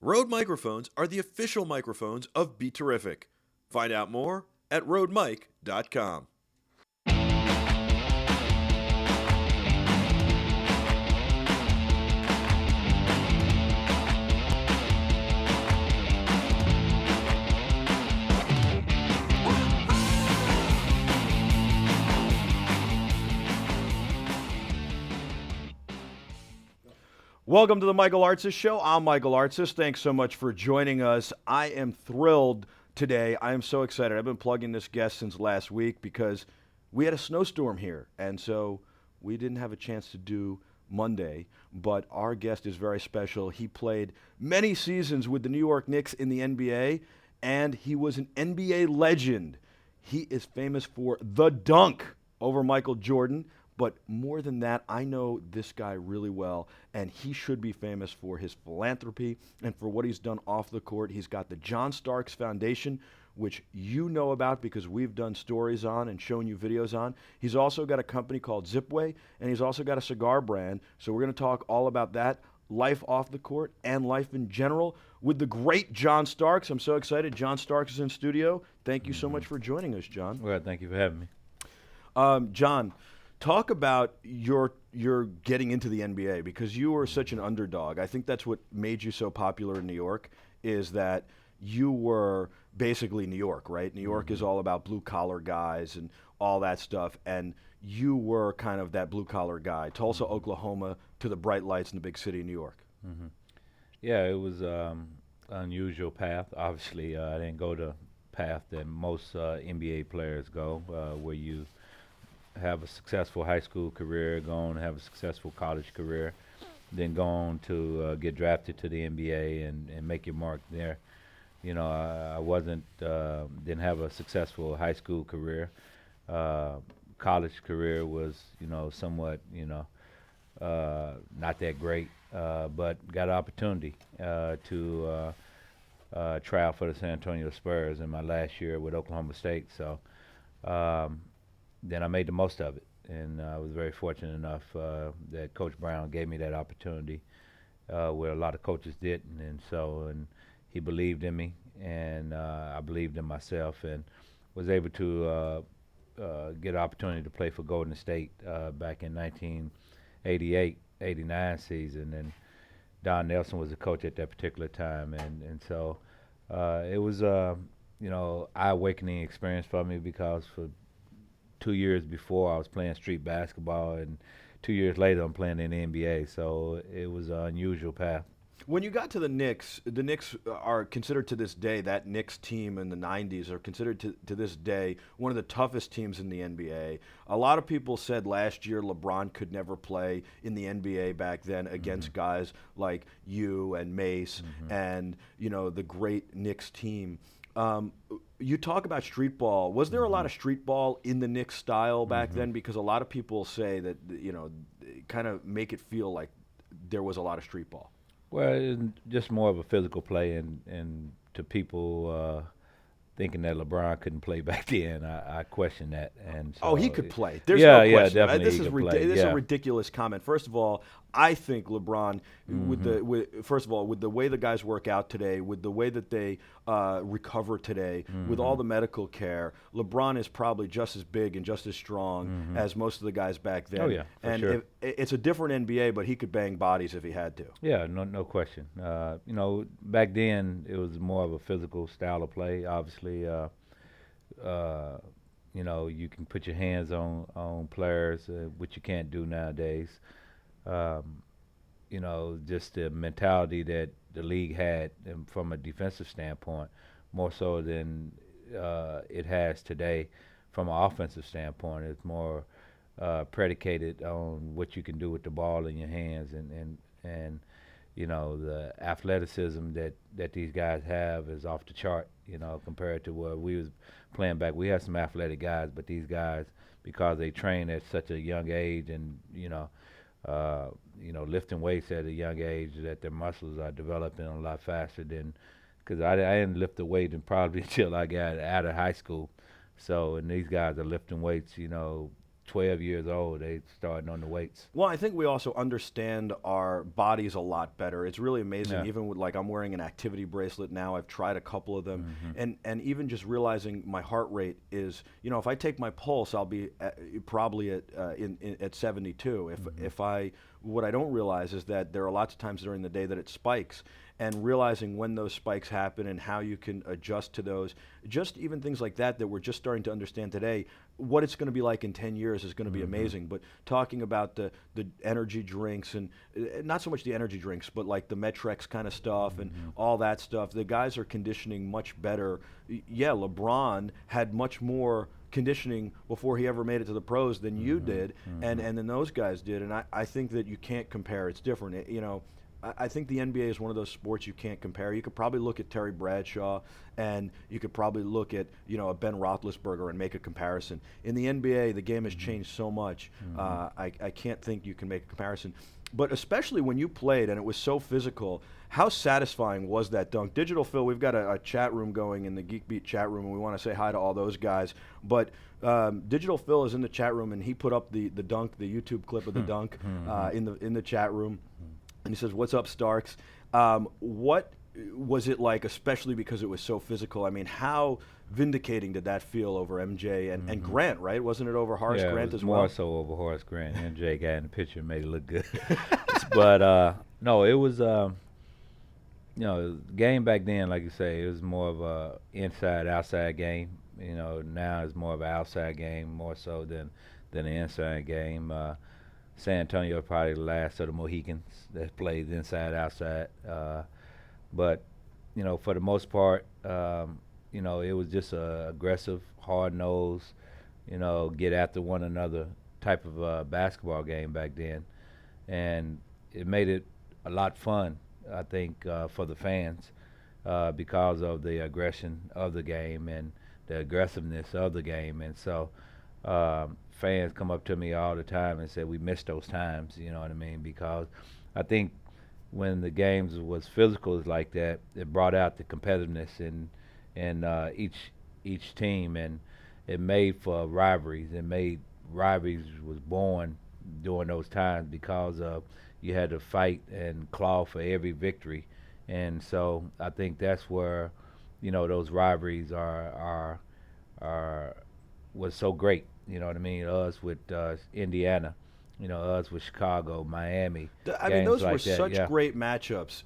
Rode microphones are the official microphones of Be Terrific. Find out more at rodemic.com. Welcome to the Michael Artsis Show. I'm Michael Artsis. Thanks so much for joining us. I am thrilled today. I am so excited. I've been plugging this guest since last week because we had a snowstorm here, and so we didn't have a chance to do Monday, but our guest is very special. He played many seasons with the New York Knicks in the NBA, and he was an NBA legend. He is famous for the dunk over Michael Jordan. But more than that, I know this guy really well, and he should be famous for his philanthropy and for what he's done off the court. He's got the John Starks Foundation, which you know about because we've done stories on and shown you videos on. He's also got a company called Zipway, and he's also got a cigar brand. So we're going to talk all about that, life off the court and life in general with the great John Starks. I'm so excited. John Starks is in studio. Thank you so much for joining us, John. Well, thank you for having me. John, talk about your getting into the NBA because you were such an underdog. I think that's what made you so popular in New York is that you were basically New York, right? New York is all about blue collar guys and all that stuff, and you were kind of that blue collar guy. Tulsa, Oklahoma, to the bright lights in the big city of New York. Yeah, it was unusual path. Obviously, I didn't go the path that most NBA players go, where you have a successful high school career, go on to have a successful college career, then go on to get drafted to the NBA and make your mark there. You know, I wasn't, didn't have a successful high school career. College career was, somewhat, not that great, but got an opportunity to try out for the San Antonio Spurs in my last year with Oklahoma State. So then I made the most of it, and I was very fortunate enough that Coach Brown gave me that opportunity, where a lot of coaches didn't, and he believed in me, and I believed in myself, and was able to get an opportunity to play for Golden State back in 1988, 89 season, and Don Nelson was the coach at that particular time, and so it was eye-awakening experience for me because for 2 years before I was playing street basketball, and 2 years later I'm playing in the NBA. So it was an unusual path. When you got to the Knicks are considered to this day, that Knicks team in the 90s are considered to this day one of the toughest teams in the NBA. A lot of people said last year LeBron could never play in the NBA back then against guys like you and Mace and, the great Knicks team. You talk about street ball. Was there a lot of street ball in the Knicks style back then? Because a lot of people say that, kind of make it feel like there was a lot of street ball. Well, it's just more of a physical play, and to people thinking that LeBron couldn't play back then, I question that. And so Oh, he could play. There's yeah, no yeah, question. definitely This he is could play. this is a Yeah. ridiculous comment. First of all, I think LeBron, first of all, with the way the guys work out today, with the way that they recover today, with all the medical care, LeBron is probably just as big and just as strong as most of the guys back then. Oh, yeah, for and sure. it's a different NBA, but he could bang bodies if he had to. Yeah, no question. Back then it was more of a physical style of play. Obviously, you can put your hands on players, which you can't do nowadays. Just the mentality that the league had from a defensive standpoint, more so than it has today from an offensive standpoint. It's more predicated on what you can do with the ball in your hands, and the athleticism that these guys have is off the chart, compared to where we was playing back. We had some athletic guys, but these guys, because they train at such a young age, and lifting weights at a young age, that their muscles are developing a lot faster than, because I didn't lift the weight and probably until I got out of high school. So, and these guys are lifting weights, 12 years old, they starting on the weights. Well, I think we also understand our bodies a lot better. It's really amazing. Yeah. Even with like I'm wearing an activity bracelet now. I've tried a couple of them, and even just realizing my heart rate is, if I take my pulse, I'll be probably at 72. If I what I don't realize is that there are lots of times during the day that it spikes, and realizing when those spikes happen and how you can adjust to those, just even things like that we're just starting to understand today. What it's going to be like in 10 years is going to be amazing. But talking about the energy drinks and not so much the energy drinks, but like the Metrex kind of stuff and all that stuff, the guys are conditioning much better. Yeah, LeBron had much more conditioning before he ever made it to the pros than you did, and then those guys did. And I think that you can't compare. It's different. I think the NBA is one of those sports you can't compare. You could probably look at Terry Bradshaw, and you could probably look at a Ben Roethlisberger and make a comparison. In the NBA, the game has changed so much. I can't think you can make a comparison. But especially when you played and it was so physical, how satisfying was that dunk? Digital Phil, we've got a chat room going in the Geek Beat chat room, and we want to say hi to all those guys. But Digital Phil is in the chat room, and he put up the dunk, the YouTube clip of the dunk in the chat room. And he says, "What's up, Starks?" What was it like, especially because it was so physical? I mean, how vindicating did that feel over MJ and Grant, right? Wasn't it over Horace Grant it was as well? more so over Horace Grant. MJ got in the picture and made it look good. But no, it was the game back then, like you say, it was more of a inside-outside game. Now it's more of an outside game more so than an inside game. San Antonio probably the last of the Mohicans that plays inside outside. But for the most part, it was just a aggressive, hard nosed, get after one another type of basketball game back then, and it made it a lot fun. I think for the fans because of the aggression of the game and the aggressiveness of the game, and so. Fans come up to me all the time and say we miss those times, you know what I mean? Because I think when the games was physical like that, it brought out the competitiveness in each team, and it made for rivalries. It made rivalries was born during those times because of you had to fight and claw for every victory, and so I think that's where those rivalries are was so great. You know what I mean? Us with Indiana, us with Chicago, Miami. I mean, Games those were like that, such yeah. great matchups.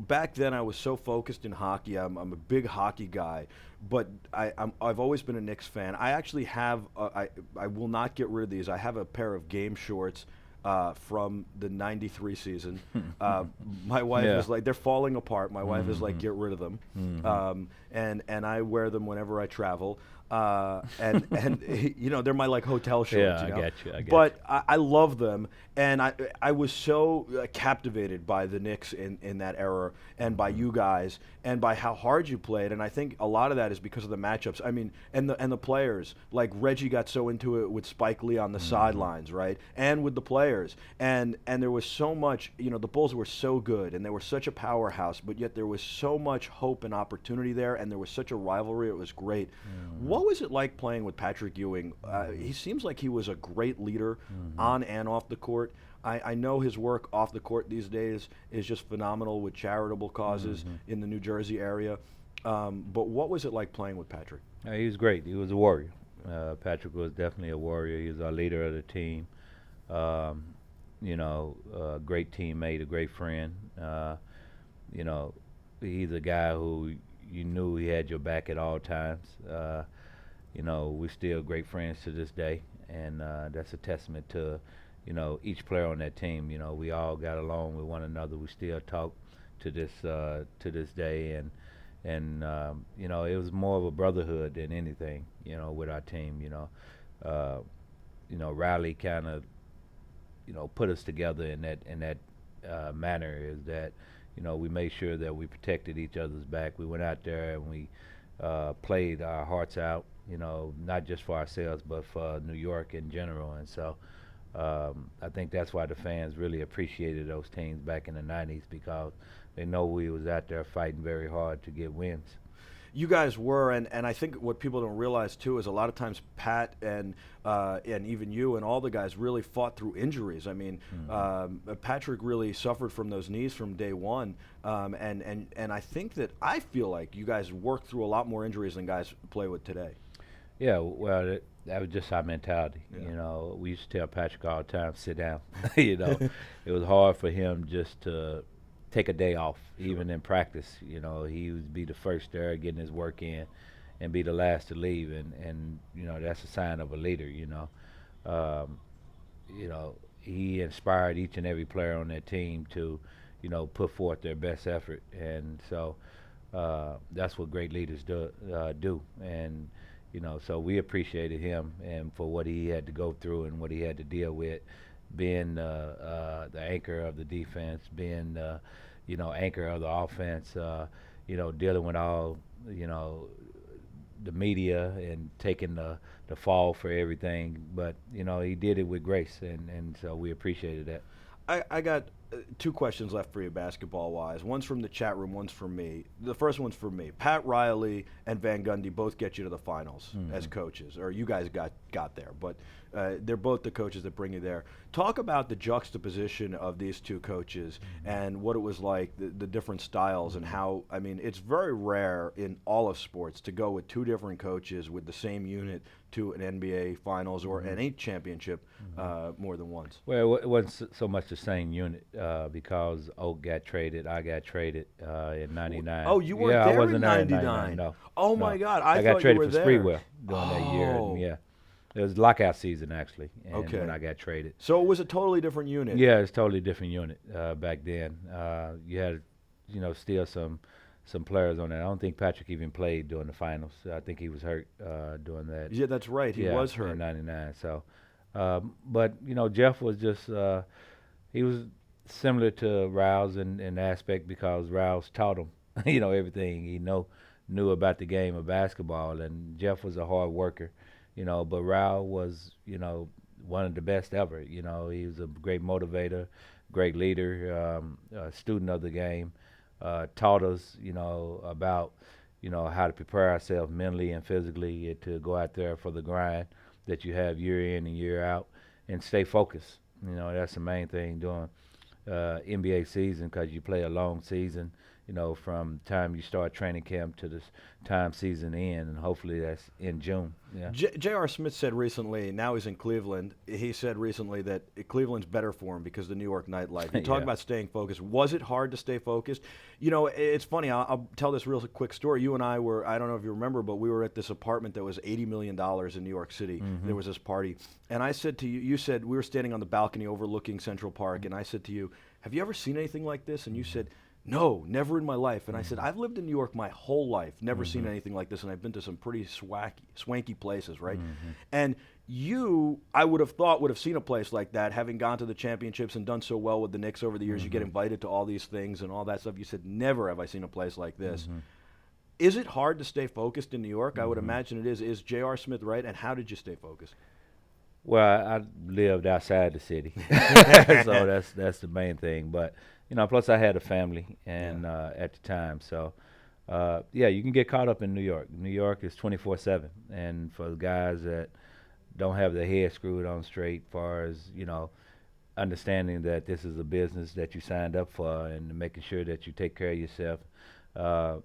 Back then I was so focused in hockey. I'm a big hockey guy, but I've always been a Knicks fan. I actually have I will not get rid of these. I have a pair of game shorts from the '93 season. My wife Yeah. is like, they're falling apart. My wife is like, get rid of them, and I wear them whenever I travel. And they're my like hotel shorts. Yeah, I get you. But I love them, and I was so captivated by the Knicks in that era, and by you guys, and by how hard you played. And I think a lot of that is because of the matchups. I mean, and the players. Like Reggie got so into it with Spike Lee on the sidelines, right? And with the players, and there was so much. The Bulls were so good, and they were such a powerhouse, but yet there was so much hope and opportunity there, and there was such a rivalry. It was great. What was it like playing with Patrick Ewing? He seems like he was a great leader on and off the court. I know his work off the court these days is just phenomenal with charitable causes in the New Jersey area. But what was it like playing with Patrick? He was great. He was a warrior. Patrick was definitely a warrior. He was our leader of the team. A great teammate, a great friend. He's a guy who you knew he had your back at all times. We're still great friends to this day, and that's a testament to, each player on that team. We all got along with one another. We still talk to this day, and it was more of a brotherhood than anything, with our team. Riley kind of, put us together in that manner is that, we made sure that we protected each other's back. We went out there and we played our hearts out, not just for ourselves, but for New York in general. And so I think that's why the fans really appreciated those teams back in the 90s, because they know we was out there fighting very hard to get wins. You guys were, and I think what people don't realize too is a lot of times Pat and even you and all the guys really fought through injuries. I mean, Patrick really suffered from those knees from day one, and I think that I feel like you guys worked through a lot more injuries than guys play with today. Yeah, well, that was just our mentality. Yeah. You know, we used to tell Patrick all the time, sit down. You know, it was hard for him just to take a day off, even in practice. You know, he would be the first there getting his work in and be the last to leave. And you know, that's a sign of a leader, you know. Um, you know, he inspired each and every player on that team to, you know, put forth their best effort. And so that's what great leaders do. And you know, so we appreciated him and for what he had to go through and what he had to deal with, being the anchor of the defense, being you know, anchor of the offense, you know, dealing with all, you know, the media and taking the fall for everything. But you know, he did it with grace, and so we appreciated that. I got two questions left for you, basketball-wise. One's from the chat room, one's from me. The first one's for me. Pat Riley and Van Gundy both get you to the finals as coaches, or you guys got there, but they're both the coaches that bring you there. Talk about the juxtaposition of these two coaches and what it was like, the different styles, and how, I mean, it's very rare in all of sports to go with two different coaches with the same unit to an NBA Finals or any championship more than once. Well, it wasn't so much the same unit because Oak got traded, I got traded in '99. Oh, you weren't yeah, there I wasn't in there '99. No, Oh no. my God, I I got thought traded you were for there. Spreewell during that year. Oh. And yeah, it was lockout season actually, and Okay. when I got traded. So it was a totally different unit. Yeah, it's a totally different unit back then. You had, you know, still some players on that. I don't think Patrick even played during the finals. I think he was hurt during that. Yeah, that's right. He was hurt. In '99. So, but you know, Jeff was just he was similar to Rouse in aspect because Rouse taught him, you know, everything he knew about the game of basketball, and Jeff was a hard worker, you know. But Rouse was, you know, one of the best ever. You know, he was a great motivator, great leader, a student of the game. Taught us, you know, about, you know, how to prepare ourselves mentally and physically to go out there for the grind that you have year in and year out, and stay focused. You know, that's the main thing during NBA season, because you play a long season, you know, from time you start training camp to the time season end, and hopefully that's in June. Yeah. J.R. Smith said recently, now he's in Cleveland, he said recently that Cleveland's better for him because of the New York nightlife. You talk Yeah. about staying focused. Was it hard to stay focused? You know, it's funny. I'll tell this real quick story. You and I were, I don't know if you remember, but we were at this apartment that was $80 million in New York City. There was this party. And I said to you, you said, we were standing on the balcony overlooking Central Park, and I said to you, have you ever seen anything like this? And you said, no, never in my life. And I said, I've lived in New York my whole life, never seen anything like this, and I've been to some pretty swanky places, right? And you, I would have thought, would have seen a place like that, having gone to the championships and done so well with the Knicks over the years. You get invited to all these things and all that stuff. You said, never have I seen a place like this. Is it hard to stay focused in New York? I would imagine it is. Is J.R. Smith right? And how did you stay focused? Well, I lived outside the city, so that's the main thing. But you know, plus I had a family, and at the time, so yeah, you can get caught up in New York. New York is 24/7, and for the guys that don't have their head screwed on straight, far as you know, understanding that this is a business that you signed up for, and making sure that you take care of yourself.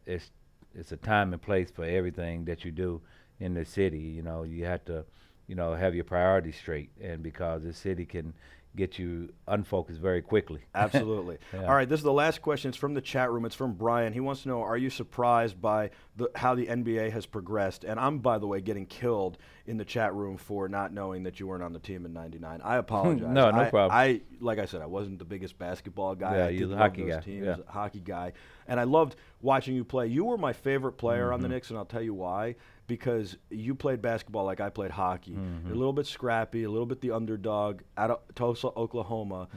It's a time and place for everything that you do in the city. You know, you have to, you know, have your priorities straight, and because this city can get you unfocused very quickly. Absolutely. Yeah. All right, this is the last question. It's from the chat room. It's from Brian. He wants to know, are you surprised by how the NBA has progressed? And I'm, by the way, getting killed in the chat room for not knowing that you weren't on the team in '99. I apologize. No problem. Like I said, I wasn't the biggest basketball guy. Yeah, I you're did the love hockey those guy. teams, Yeah. a hockey guy. And I loved watching you play. You were my favorite player on the Knicks, and I'll tell you why. Because you played basketball like I played hockey. You're a little bit scrappy, a little bit the underdog. Out of Tulsa, Oklahoma,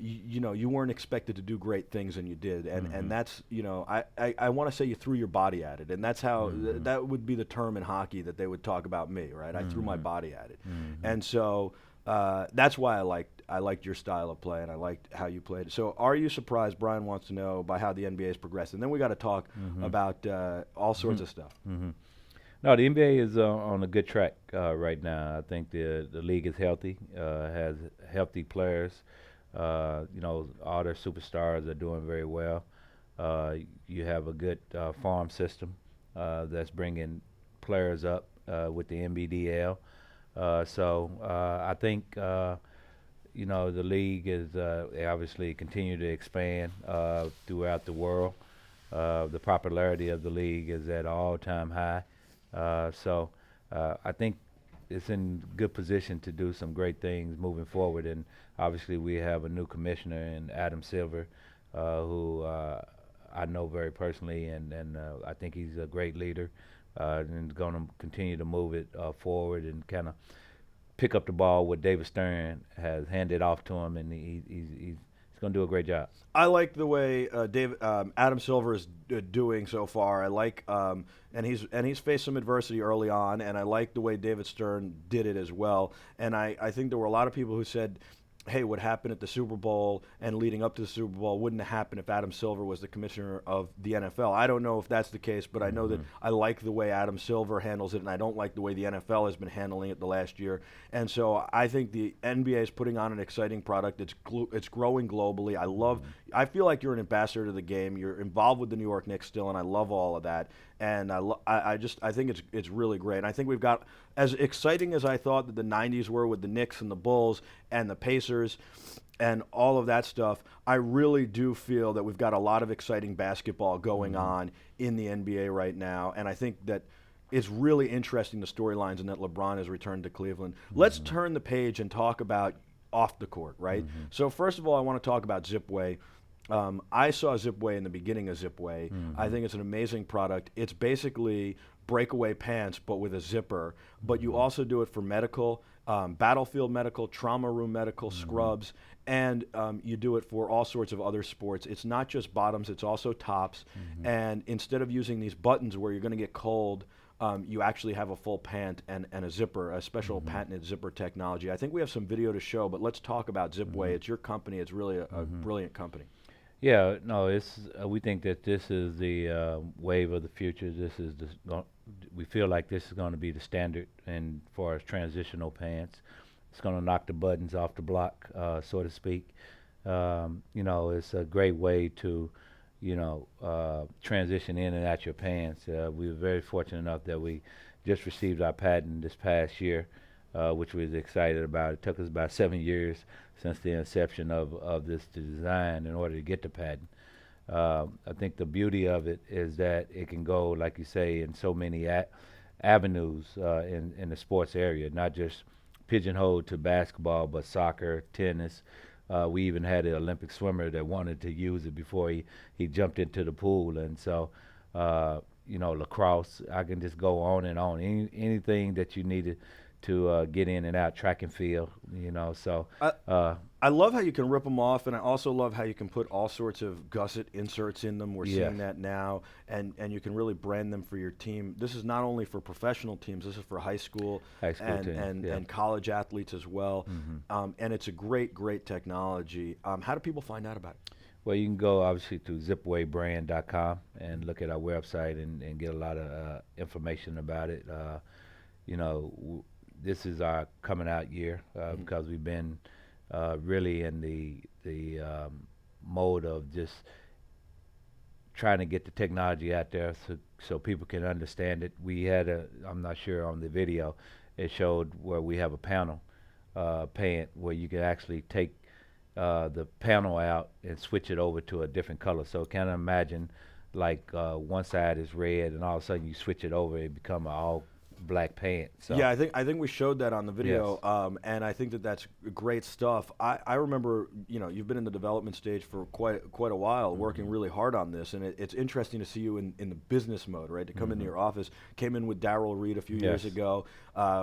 you know, you weren't expected to do great things, and you did. And that's, you know, I want to say you threw your body at it. And that's how, that would be the term in hockey that they would talk about me, right? I threw my body at it. And so That's why I liked your style of play, and I liked how you played. So, are you surprised? Brian wants to know by how the NBA has progressed, and then we got to talk about all sorts of stuff. No, the NBA is on a good track right now. I think the league is healthy, has healthy players. All their superstars are doing very well. You have a good farm system that's bringing players up with the NBDL. I think the league is obviously continue to expand throughout the world. The popularity of the league is at an all-time high. I think it's in good position to do some great things moving forward. And obviously, we have a new commissioner in Adam Silver, who I know very personally, and I think he's a great leader, and going to continue to move it forward and kind of pick up the ball what David Stern has handed off to him, and he's going to do a great job. I like the way Adam Silver is doing so far. I like, and he's faced some adversity early on, and I like the way David Stern did it as well. And I think there were a lot of people who said, hey, what happened at the Super Bowl and leading up to the Super Bowl wouldn't have happened if Adam Silver was the commissioner of the NFL. I don't know if that's the case, but I know that I like the way Adam Silver handles it, and I don't like the way the NFL has been handling it the last year. And so I think the NBA is putting on an exciting product. It's growing globally. I feel like you're an ambassador to the game. You're involved with the New York Knicks still, and I love all of that. And I think it's really great. And I think we've got, as exciting as I thought that the 90s were with the Knicks and the Bulls and the Pacers and all of that stuff, I really do feel that we've got a lot of exciting basketball going on in the NBA right now. And I think that it's really interesting, the storylines, and that LeBron has returned to Cleveland. Let's turn the page and talk about off the court, right? So first of all, I want to talk about Zipway. I saw Zipway in the beginning of Zipway. I think it's an amazing product. It's basically breakaway pants, but with a zipper. But you also do it for medical, battlefield medical, trauma room medical, scrubs, and you do it for all sorts of other sports. It's not just bottoms, it's also tops. And instead of using these buttons where you're going to get cold, you actually have a full pant and a zipper, a special patented zipper technology. I think we have some video to show, but let's talk about Zipway. It's your company. It's really a brilliant company. Yeah, no, we think that this is the wave of the future. We feel like this is going to be the standard, and for as transitional pants, it's going to knock the buttons off the block, so to speak. It's a great way to, transition in and out your pants. We were very fortunate enough that we just received our patent this past year, which we was excited about. It took us about 7 years since the inception of this design in order to get the patent. I think the beauty of it is that it can go, like you say, in so many avenues in the sports area, not just pigeonholed to basketball, but soccer, tennis. We even had an Olympic swimmer that wanted to use it before he jumped into the pool. And so, lacrosse, I can just go on and on. Anything that you needed to get in and out, track and field, so. I love how you can rip them off, and I also love how you can put all sorts of gusset inserts in them. We're seeing that now, and you can really brand them for your team. This is not only for professional teams, this is for high school teams, and college athletes as well. And it's a great technology. How do people find out about it? Well, you can go obviously to zipwaybrand.com and look at our website and get a lot of information about it. This is our coming out year because we've been really in the mode of just trying to get the technology out there so people can understand it. We had I'm not sure on the video, it showed where we have a panel pant where you can actually take the panel out and switch it over to a different color. So kind of imagine like one side is red and all of a sudden you switch it over, it become all black pants. So. Yeah, I think we showed that on the video, yes. And I think that's great stuff. I remember, you've been in the development stage for quite a while, working really hard on this, and it's interesting to see you in the business mode, right? To come into your office, came in with Darryl Reed a few years ago.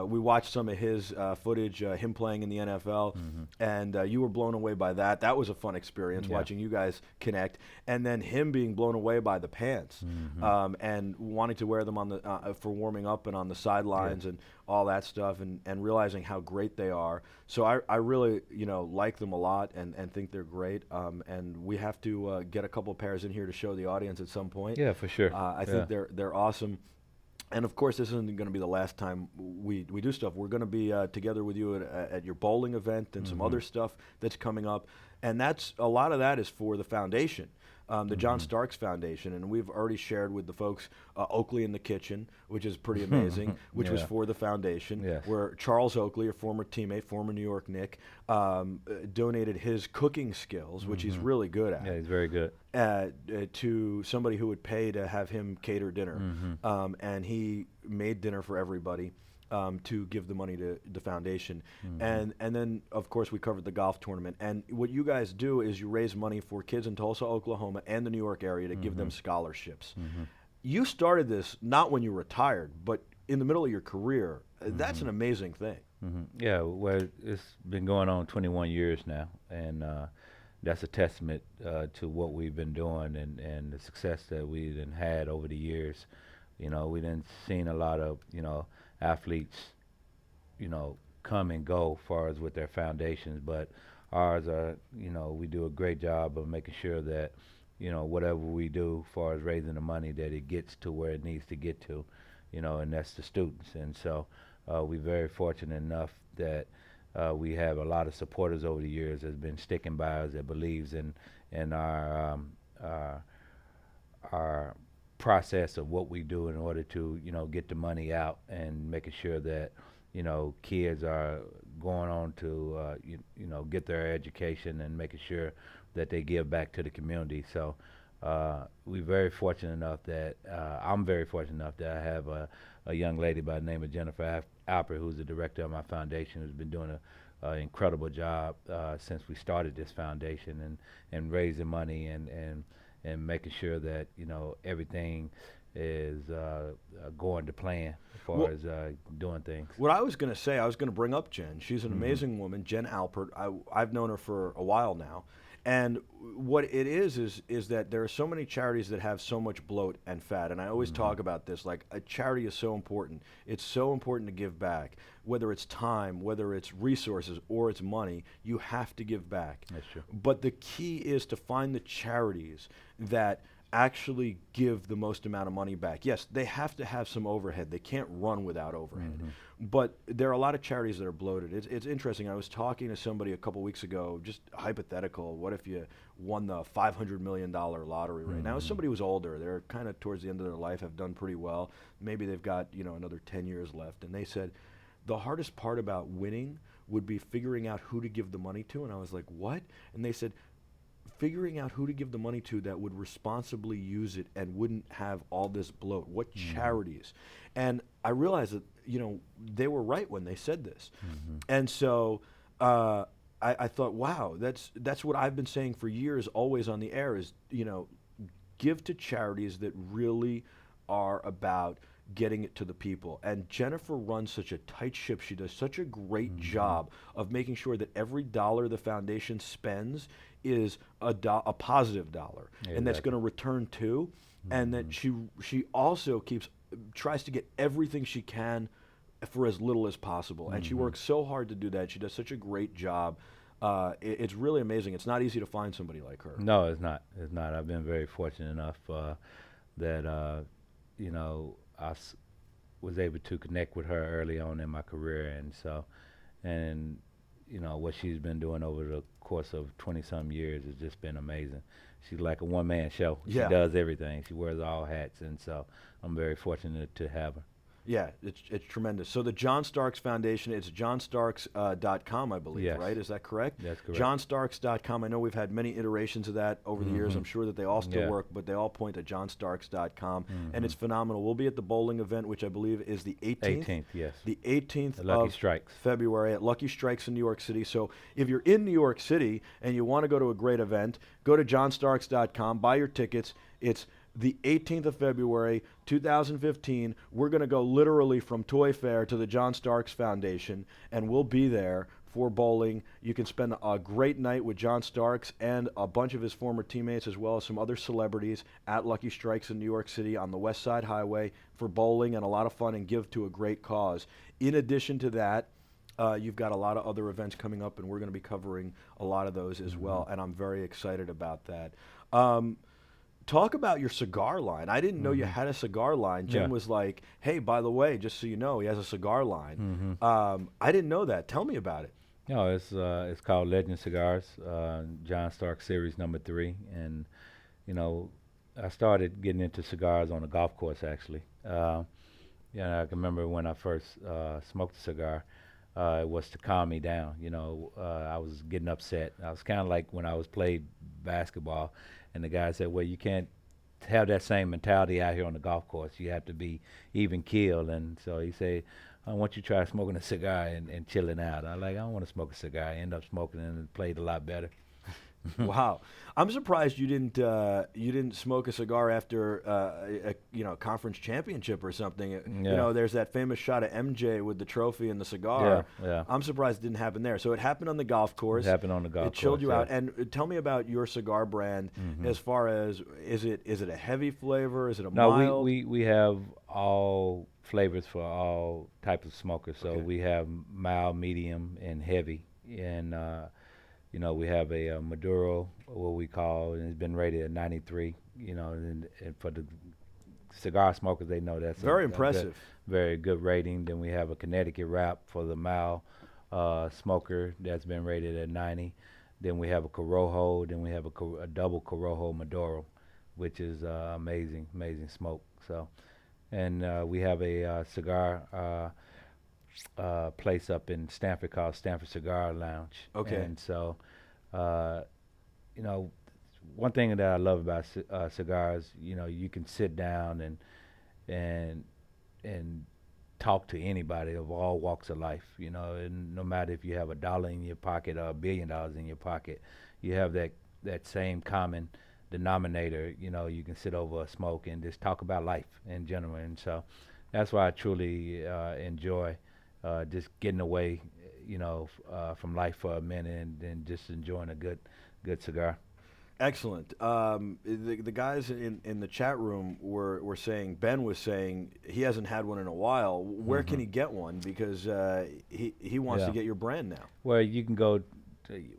We watched some of his footage, him playing in the NFL, and you were blown away by that. That was a fun experience watching you guys connect, and then him being blown away by the pants and wanting to wear them on the for warming up and on the sidelines and all that stuff, and realizing how great they are. So I really, like them a lot and think they're great. And we have to get a couple pairs in here to show the audience at some point. Yeah, for sure. I think they're awesome. And of course, this isn't going to be the last time we do stuff. We're going to be together with you at your bowling event and some other stuff that's coming up. And a lot of that is for the foundation, the John Starks Foundation. And we've already shared with the folks Oakley in the Kitchen, which is pretty amazing, which was for the foundation, where Charles Oakley, a former teammate, former New York Knick, donated his cooking skills, which he's really good at. Yeah, he's very good. To somebody who would pay to have him cater dinner. And he made dinner for everybody to give the money to the foundation. And then, of course, we covered the golf tournament. And what you guys do is you raise money for kids in Tulsa, Oklahoma, and the New York area to give them scholarships. You started this not when you retired, but in the middle of your career. That's an amazing thing. Yeah, well, it's been going on 21 years now, and that's a testament to what we've been doing and the success that we've had over the years. We've seen a lot of, athletes, come and go as far as with their foundations, but ours are, we do a great job of making sure that, whatever we do as far as raising the money, that it gets to where it needs to get to, and that's the students. And so we're very fortunate enough that we have a lot of supporters over the years that's been sticking by us, that believes in our process of what we do in order to, get the money out and making sure that, kids are going on to, get their education and making sure that they give back to the community. So we're very fortunate enough that I'm very fortunate enough that I have a young lady by the name of Jennifer Alpert, who's the director of my foundation, who's been doing an incredible job since we started this foundation and raising money and making sure that everything is going to plan as far as doing things. What I was going to say, I was going to bring up Jen. She's an amazing woman, Jen Alpert. I've known her for a while now. And what it is that there are so many charities that have so much bloat and fat. And I always talk about this, like a charity is so important. It's so important to give back. Whether it's time, whether it's resources, or it's money, you have to give back. That's true. But the key is to find the charities that actually give the most amount of money back. Yes, they have to have some overhead. They can't run without overhead. But there are a lot of charities that are bloated. It's interesting. I was talking to somebody a couple weeks ago, just hypothetical. What if you won the $500 million lottery right now? Somebody who's older, they're kind of towards the end of their life, have done pretty well. Maybe they've got another 10 years left. And they said the hardest part about winning would be figuring out who to give the money to. And I was like, what? And they said, figuring out who to give the money to that would responsibly use it and wouldn't have all this bloat. What charities? And I realized that, they were right when they said this. And so I thought, wow, that's what I've been saying for years, always on the air, is, give to charities that really are about getting it to the people. And Jennifer runs such a tight ship. She does such a great job of making sure that every dollar the foundation spends is a positive dollar, and that's going to return too. And that she also tries to get everything she can for as little as possible. And she works so hard to do that. She does such a great job. It's really amazing. It's not easy to find somebody like her. No, it's not. It's not. I've been very fortunate enough that I was able to connect with her early on in my career, and what she's been doing over the course of 20-some years has just been amazing. She's like a one-man show. She does everything. She wears all hats, and so I'm very fortunate to have her. Yeah, it's tremendous. So the John Starks Foundation, it's johnstarks.com, I believe, right? Is that correct? That's correct. johnstarks.com. I know we've had many iterations of that over the years. I'm sure that they all still work, but they all point to johnstarks.com, and it's phenomenal. We'll be at the bowling event, which I believe is the 18th. 18th, yes. The 18th the Lucky of Strikes. February at Lucky Strikes in New York City. So if you're in New York City and you want to go to a great event, go to johnstarks.com, buy your tickets. It's the 18th of February, 2015, we're going to go literally from Toy Fair to the John Starks Foundation, and we'll be there for bowling. You can spend a great night with John Starks and a bunch of his former teammates, as well as some other celebrities, at Lucky Strikes in New York City on the West Side Highway for bowling and a lot of fun, and give to a great cause. In addition to that, you've got a lot of other events coming up, and we're going to be covering a lot of those as well, and I'm very excited about that. Talk about your cigar line. I didn't know you had a cigar line. Jim Yeah. was like, hey, by the way, just so you know, he has a cigar line. I didn't know that. Tell me about it. No, it's called Legend Cigars, John Stark Series number 3, and you know, I started getting into cigars on a golf course actually. Yeah, I can remember when I first smoked a cigar. It was to calm me down. I was getting upset. I was kind of like when I was played basketball, and the guy said, "Well, you can't have that same mentality out here on the golf course. You have to be even keeled." And so he said, "I want you to try smoking a cigar and chilling out." I like, I don't want to smoke a cigar. I end up smoking it, and it played a lot better. Wow, I'm surprised you didn't smoke a cigar after a conference championship or something. Yeah. There's that famous shot of MJ with the trophy and the cigar. Yeah, yeah. I'm surprised it didn't happen there. So it happened on the golf course. It happened on the golf It chilled course, you yeah. out. And tell me about your cigar brand. As far as is it a heavy flavor? Is it a No, mild? we have all flavors for all types of smokers. So Okay. we have mild, medium, and heavy. And we have a Maduro, what we call, and it's been rated at 93. And for the cigar smokers, they know that's Very a good, impressive. very good rating. Then we have a Connecticut Wrap for the mild smoker that's been rated at 90. Then we have a Corojo. Then we have a double Corojo Maduro, which is amazing smoke. So, and we have a cigar place up in Stanford called Stanford Cigar Lounge. Okay. And so, you know, one thing that I love about cigars, you can sit down and talk to anybody of all walks of life, and no matter if you have $1 in your pocket or $1 billion in your pocket, you have that same common denominator. You can sit over a smoke and just talk about life in general. And so that's why I truly enjoy just getting away, from life for a minute and just enjoying a good cigar. Excellent. The guys in the chat room were saying, Ben was saying he hasn't had one in a while. Where can he get one? Because he wants to Yeah. get your brand now. Well, you can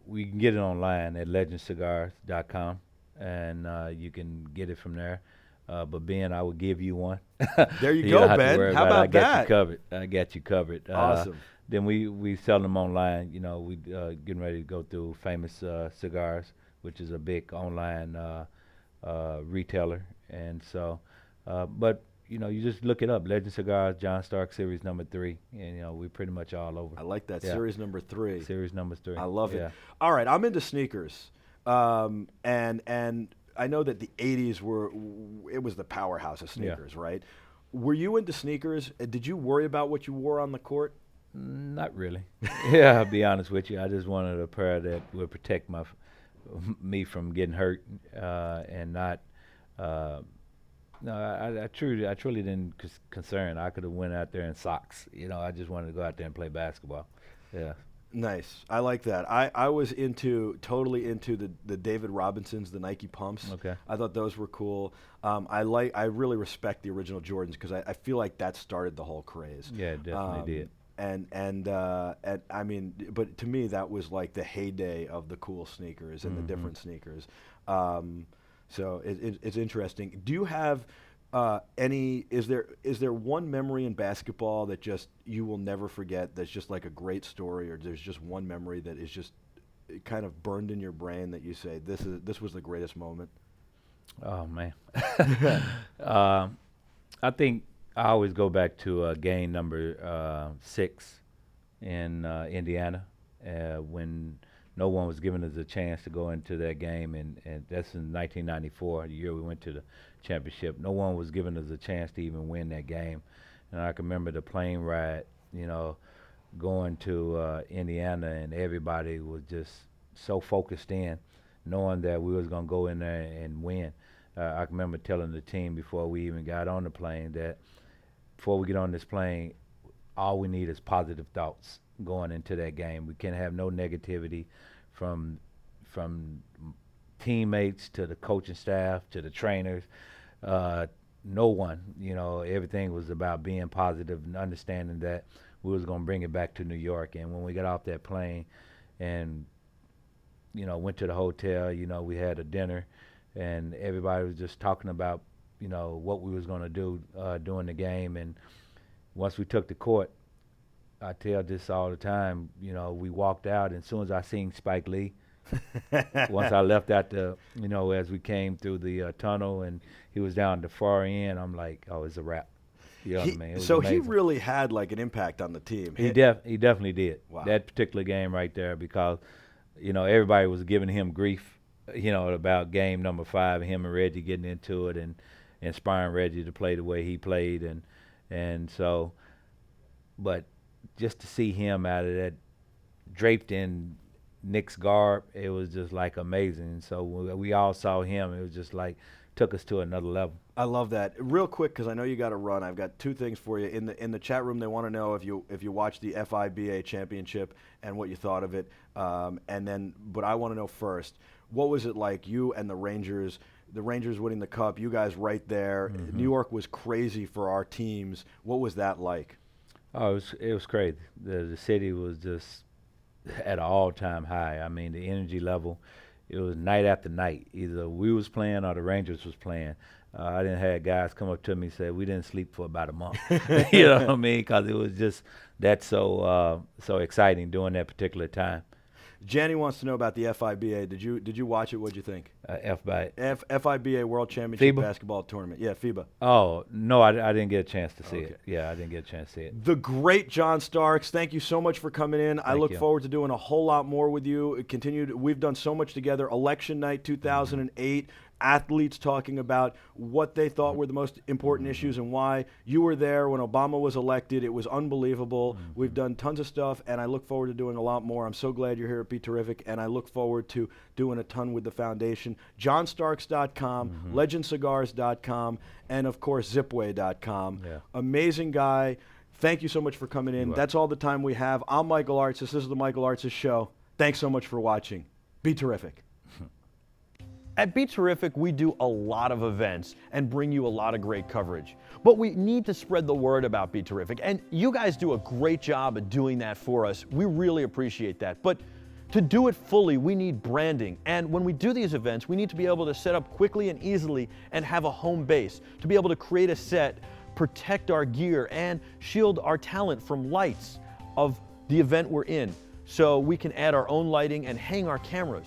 we can get it online at legendcigars.com, and you can get it from there. But Ben, I will give you one. There you You go, don't have to Ben. worry How about it. about I got that? you covered. I got you covered. Awesome. Then we sell them online. We getting ready to go through Famous Cigars, which is a big online retailer. And so, but you just look it up. Legend Cigars, John Stark Series number 3, and we're pretty much all over. I like that. Yeah. Series number 3. Series number 3. I love Yeah. it. All right, I'm into sneakers, and I know that the '80s it was the powerhouse of Yeah. sneakers, right? Were you into sneakers? Did you worry about what you wore on the court? Not really. Yeah, I'll be honest with you. I just wanted a pair that would protect me from getting hurt, and not. No, I truly didn't concern. I could have went out there in socks. I just wanted to go out there and play basketball. Yeah. Nice. I like that. I was totally into the David Robinsons, the Nike pumps. Okay. I thought those were cool. I really respect the original Jordans because I feel like that started the whole craze. Yeah, it definitely did. And I mean, but to me that was like the heyday of the cool sneakers and the different sneakers. So it's interesting. Do you have is there one memory in basketball that just you will never forget, that's just like a great story, or there's just one memory that is just kind of burned in your brain that you say this was the greatest moment? Oh man. I think I always go back to game number 6 in Indiana, when no one was giving us a chance to go into that game, and that's in 1994, the year we went to the championship. No one was giving us a chance to even win that game. And I can remember the plane ride, going to Indiana, and everybody was just so focused in, knowing that we was going to go in there and win. I can remember telling the team before we even got on the plane that before we get on this plane, all we need is positive thoughts going into that game. We can't have no negativity from teammates to the coaching staff to the trainers. No one, everything was about being positive and understanding that we was going to bring it back to New York. And when we got off that plane and, went to the hotel, we had a dinner and everybody was just talking about, what we was going to do during the game. And once we took the court, I tell this all the time, we walked out and as soon as I seen Spike Lee, once I left out as we came through the tunnel and he was down the far end, I'm like, oh, it's a wrap. You know what I mean? It was so amazing. he really had like an impact on the team. He definitely did. Wow. That particular game right there because, everybody was giving him grief, about game number 5, him and Reggie getting into it and inspiring Reggie to play the way he played. And so, but just to see him out of that draped in Knicks garb, it was just like amazing. So we all saw him. It was just like took us to another level. I love that. Real quick, because I know you got to run. I've got 2 things for you. In the chat room, they want to know if you watched the FIBA championship and what you thought of it. But I want to know first, what was it like? You and the Rangers winning the cup. You guys right there. Mm-hmm. New York was crazy for our teams. What was that like? Oh, it was crazy. The city was just at an all-time high. I mean, the energy level, it was night after night. Either we was playing or the Rangers was playing. I didn't have guys come up to me and say, we didn't sleep for about a month. You know what I mean? Because it was just that so exciting during that particular time. Janny wants to know about the FIBA. Did you watch it? What'd you think? FIBA World Championship FIBA? Basketball Tournament. Yeah, FIBA. Oh, no, I didn't get a chance to see Okay. it. Yeah, I didn't get a chance to see it. The great John Starks, thank you so much for coming in. I look you. forward to doing a whole lot more with you. We've done so much together. Election night 2008, athletes talking about what they thought were the most important issues and why. You were there when Obama was elected. It was unbelievable. We've done tons of stuff, and I look forward to doing a lot more. I'm so glad you're here at Be Terrific, and I look forward to doing a ton with the foundation. JohnStarks.com, LegendCigars.com, and, of course, Zipway.com. Yeah. Amazing guy. Thank you so much for coming in. You're That's all the time we have. I'm Michael Artsis. This is the Michael Artsis Show. Thanks so much for watching. Be terrific. At Be Terrific, we do a lot of events and bring you a lot of great coverage. But we need to spread the word about Be Terrific, and you guys do a great job at doing that for us. We really appreciate that. But to do it fully, we need branding. And when we do these events, we need to be able to set up quickly and easily and have a home base, to be able to create a set, protect our gear, and shield our talent from lights of the event we're in, so we can add our own lighting and hang our cameras.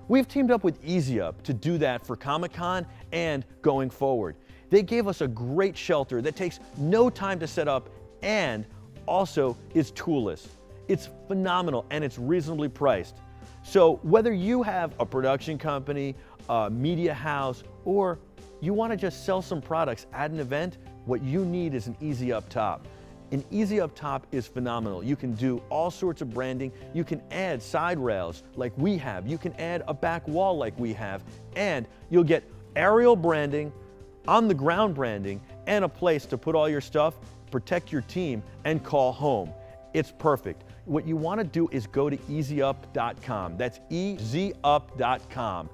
We've teamed up with EasyUp to do that for Comic-Con and going forward. They gave us a great shelter that takes no time to set up and also is toolless. It's phenomenal and it's reasonably priced. So whether you have a production company, a media house, or you want to just sell some products at an event, what you need is an EasyUp top. An EasyUp top is phenomenal. You can do all sorts of branding. You can add side rails like we have. You can add a back wall like we have. And you'll get aerial branding, on the ground branding, and a place to put all your stuff, protect your team, and call home. It's perfect. What you want to do is go to easyup.com. That's easyup.com.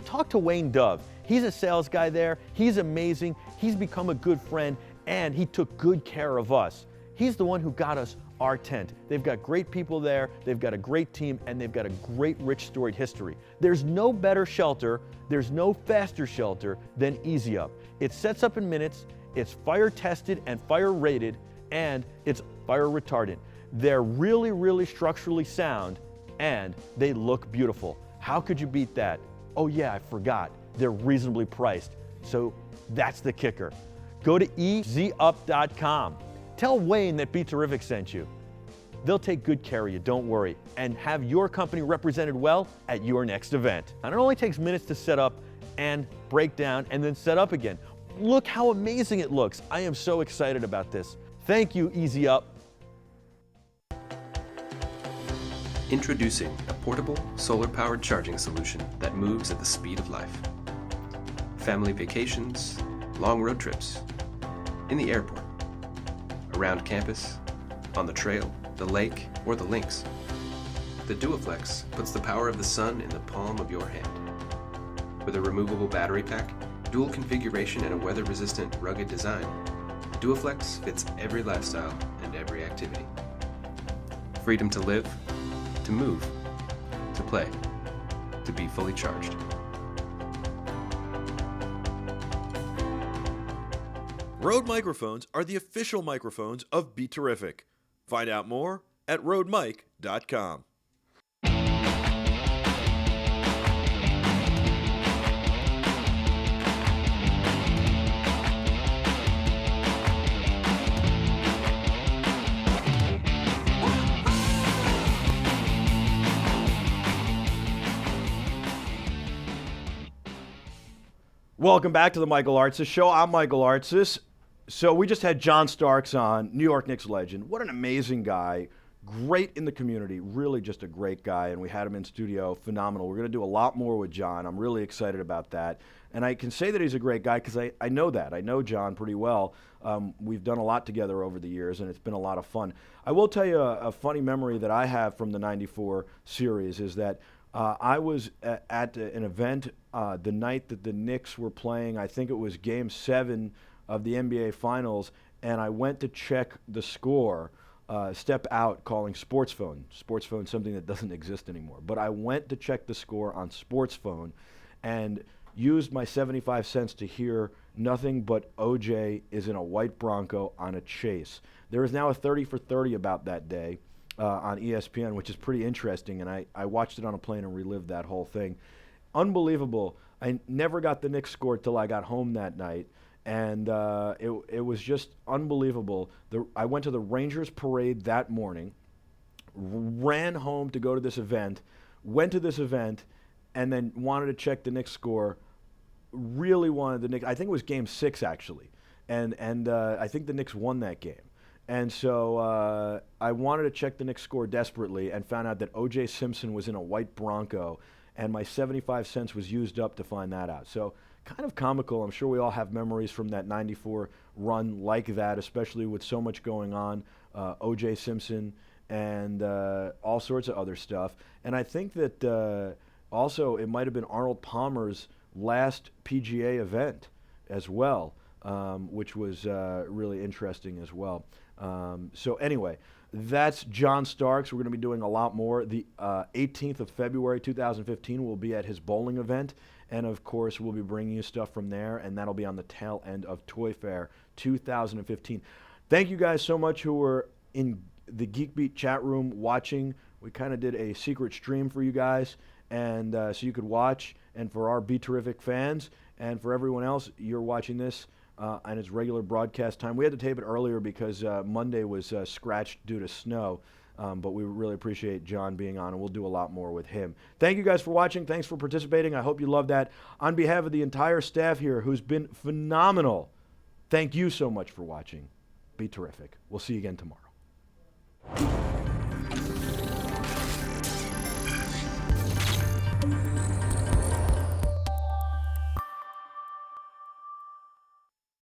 Talk to Wayne Dove. He's a sales guy there. He's amazing. He's become a good friend, and he took good care of us. He's the one who got us our tent. They've got great people there, they've got a great team, and they've got a great, rich, storied history. There's no better shelter, there's no faster shelter than EasyUp. It sets up in minutes, it's fire tested and fire rated, and it's fire retardant. They're really, really structurally sound, and they look beautiful. How could you beat that? Oh yeah, I forgot. They're reasonably priced. So that's the kicker. Go to easyup.com. Tell Wayne that Be Terrific sent you. They'll take good care of you, don't worry, and have your company represented well at your next event. And it only takes minutes to set up and break down and then set up again. Look how amazing it looks. I am so excited about this. Thank you, EasyUp. Introducing a portable, solar-powered charging solution that moves at the speed of life. Family vacations, long road trips, in the airport, around campus, on the trail, the lake, or the links. The DuoFlex puts the power of the sun in the palm of your hand. With a removable battery pack, dual configuration, and a weather-resistant, rugged design, the DuoFlex fits every lifestyle and every activity. Freedom to live, to move, to play, to be fully charged. Rode microphones are the official microphones of Be Terrific. Find out more at rodemic.com. Welcome back to the Michael Artsis Show. I'm Michael Artsis. So we just had John Starks on, New York Knicks legend. What an amazing guy. Great in the community. Really just a great guy. And we had him in studio. Phenomenal. We're going to do a lot more with John. I'm really excited about that. And I can say that he's a great guy because I know that. I know John pretty well. We've done a lot together over the years, and it's been a lot of fun. I will tell you a funny memory that I have from the 94 series is that I was at an event the night that the Knicks were playing. I think it was Game 7 of the NBA Finals, and I went to check the score, step out calling Sports Phone. Sports Phone is something that doesn't exist anymore. But I went to check the score on Sports Phone and used my 75 cents to hear nothing but OJ is in a white Bronco on a chase. There is now a 30 for 30 about that day on ESPN, which is pretty interesting, and I watched it on a plane and relived that whole thing. Unbelievable. I never got the Knicks score till I got home that night. And it was just unbelievable. I went to the Rangers parade that morning, ran home to go to this event, went to this event, and then wanted to check the Knicks score. Really wanted the Knicks. I think it was Game 6, actually. And I think the Knicks won that game. And so I wanted to check the Knicks score desperately and found out that O.J. Simpson was in a white Bronco, and my 75 cents was used up to find that out. So kind of comical. I'm sure we all have memories from that 94 run like that, especially with so much going on, O.J. Simpson and all sorts of other stuff. And I think that also it might have been Arnold Palmer's last PGA event as well, which was really interesting as well. So anyway, that's John Starks. We're going to be doing a lot more. The 18th of February 2015 will be at his bowling event. And, of course, we'll be bringing you stuff from there, and that'll be on the tail end of Toy Fair 2015. Thank you guys so much who were in the Geek Beat chat room watching. We kind of did a secret stream for you guys, and so you could watch. And for our Be Terrific fans and for everyone else, you're watching this on its regular broadcast time. We had to tape it earlier because Monday was scratched due to snow. But we really appreciate John being on, and we'll do a lot more with him. Thank you guys for watching. Thanks for participating. I hope you love that. On behalf of the entire staff here, who's been phenomenal, thank you so much for watching. Be terrific. We'll see you again tomorrow.